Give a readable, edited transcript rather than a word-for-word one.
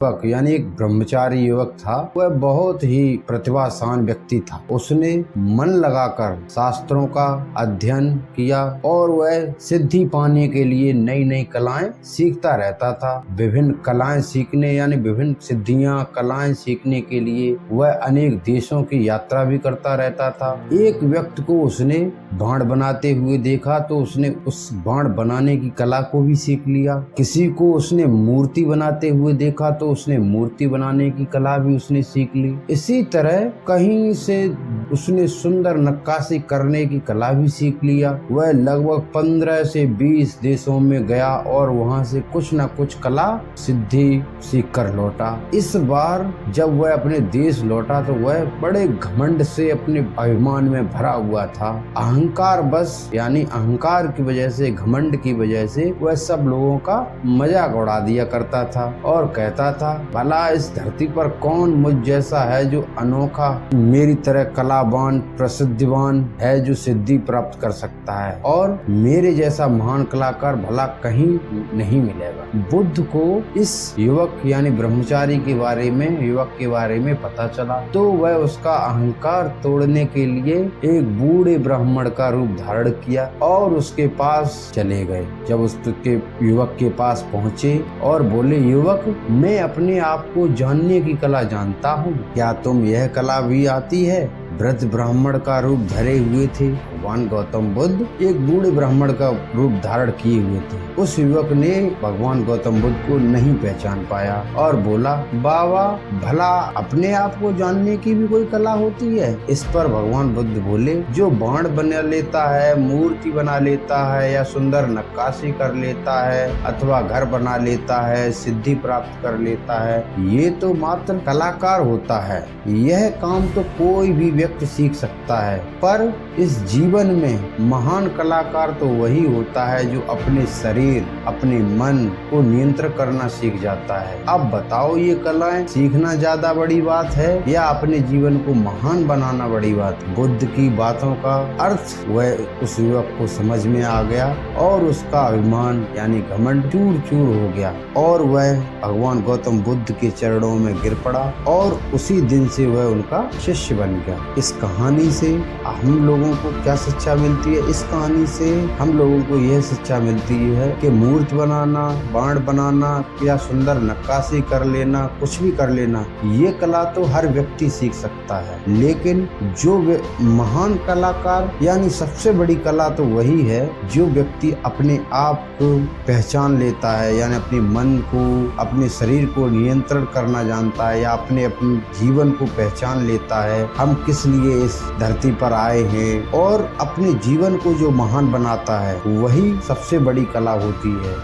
युवक यानी एक ब्रह्मचारी युवक था। वह बहुत ही प्रतिभाशान व्यक्ति था। उसने मन लगाकर शास्त्रों का अध्ययन किया और वह सिद्धि पाने के लिए नई नई कलाएं सीखता रहता था। विभिन्न कलाएं सीखने यानी विभिन्न सिद्धियां कलाएं सीखने के लिए वह अनेक देशों की यात्रा भी करता रहता था। एक व्यक्ति को उसने बाण बनाते हुए देखा तो उसने उस बाण बनाने की कला को भी सीख लिया। किसी को उसने मूर्ति बनाते हुए देखा तो उसने मूर्ति बनाने की कला भी उसने सीख ली। इसी तरह कहीं से उसने सुंदर नक्काशी करने की कला भी सीख लिया। वह लगभग 15 से 20 देशों में गया और वहां से कुछ न कुछ कला सिद्धि सीख कर लौटा। इस बार जब वह अपने देश लौटा तो वह बड़े घमंड से अपने अभिमान में भरा हुआ था। अहंकार बस यानी अहंकार की वजह से, घमंड की वजह से वह सब लोगों का मजाक उड़ा दिया करता था और कहता था, भला इस धरती पर कौन मुझ जैसा है जो अनोखा, मेरी तरह कलावान प्रसिद्धिवान है, जो सिद्धि प्राप्त कर सकता है, और मेरे जैसा महान कलाकार भला कहीं नहीं मिलेगा। बुद्ध को इस युवक यानी ब्रह्मचारी के बारे में, युवक के बारे में पता चला तो वह उसका अहंकार तोड़ने के लिए एक बूढ़े ब्राह्मण का रूप धारण किया और उसके पास चले गए। जब उसके युवक के पास पहुँचे और बोले, युवक, मैं अपने आप को जानने की कला जानता हूँ, क्या तुम यह कला भी आती है? वृद्ध ब्राह्मण का रूप धरे हुए थे भगवान गौतम बुद्ध एक बूढ़े ब्राह्मण का रूप धारण किए हुए थे। उस युवक ने भगवान गौतम बुद्ध को नहीं पहचान पाया और बोला, बाबा, भला अपने आप को जानने की भी कोई कला होती है? इस पर भगवान बुद्ध बोले, जो बाण बना लेता है, मूर्ति बना लेता है या सुंदर नक्काशी कर लेता है अथवा घर बना लेता है, सिद्धि प्राप्त कर लेता है, ये तो मात्र कलाकार होता है। यह काम तो कोई भी व्यक्ति सीख सकता है, पर इस जीवन में महान कलाकार तो वही होता है जो अपने शरीर, अपने मन को नियंत्रण करना सीख जाता है। अब बताओ, ये कलाएं सीखना ज्यादा बड़ी बात है या अपने जीवन को महान बनाना बड़ी बात? बुद्ध की बातों का अर्थ वह उस युवक को समझ में आ गया और उसका अभिमान यानी घमंड चूर चूर हो गया और वह भगवान गौतम बुद्ध के चरणों में गिर पड़ा और उसी दिन से वह उनका शिष्य बन गया। इस कहानी से हम लोगों को क्या शिक्षा मिलती है? इस कहानी से हम लोगों को यह शिक्षा मिलती है कि मूर्ति बनाना, बाण बनाना या सुंदर नक्काशी कर लेना, कुछ भी कर लेना, ये कला तो हर व्यक्ति सीख सकता है, लेकिन जो महान कलाकार यानी सबसे बड़ी कला तो वही है जो व्यक्ति अपने आप को पहचान लेता है, यानी अपने मन को, अपने शरीर को नियंत्रण करना जानता है या अपने जीवन को पहचान लेता है, हम किस लिए इस धरती पर आए हैं, और अपने जीवन को जो महान बनाता है वही सबसे बड़ी कला होती है।